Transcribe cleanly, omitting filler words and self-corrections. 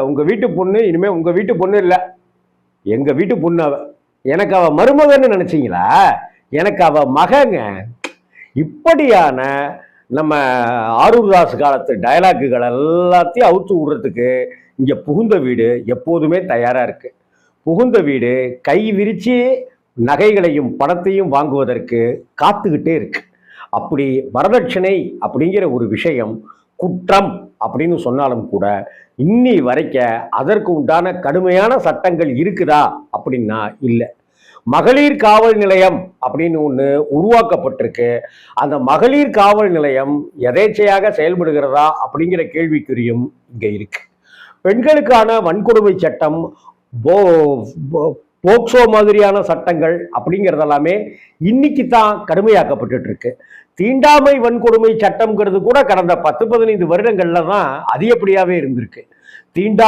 உங்க வீட்டு பொண்ணு இனிமே உங்க வீட்டு பொண்ணு இல்ல, எங்க வீட்டு பொண்ணு அவ. எனக்கு அவ மருமகன்னு நினைச்சீங்களா? எனக்கு அவ மகங்க. இப்படியான நம்ம ஆரூர்தாஸ் காலத்து டயலாக்குகள் எல்லாத்தையும் அவுத்து விடுறதுக்கு இங்க புகுந்த வீடு எப்போதுமே தயாரா இருக்கு. புகுந்த வீடு கை விரிச்சு நகைகளையும் பணத்தையும் வாங்குவதற்கு காத்துக்கிட்டே இருக்கு. அப்படி வரதட்சணை அப்படிங்கிற ஒரு விஷயம் குற்றம் அப்படின்னு சொன்னாலும் கூட இன்னி வரைக்க அதற்கு உண்டான கடுமையான சட்டங்கள் இருக்குதா அப்படின்னா இல்லை. மகளிர் காவல் நிலையம் அப்படின்னு ஒன்று உருவாக்கப்பட்டிருக்கு. அந்த மகளிர் காவல் நிலையம் எதேச்சையாக செயல்படுகிறதா அப்படிங்கிற கேள்விக்குறியும் இங்க இருக்கு. பெண்களுக்கான வன்கொடுமை சட்டம், போக்சோ மாதிரியான சட்டங்கள் அப்படிங்கிறதெல்லாமே இன்னைக்கு தான் கடுமையாக்கப்பட்டு இருக்கு. தீண்டாமை வன்கொடுமை சட்டம்ங்கிறது கூட கடந்த 10-15 வருடங்கள்ல தான் அதிகப்படியாவே இருந்திருக்கு. தீண்டா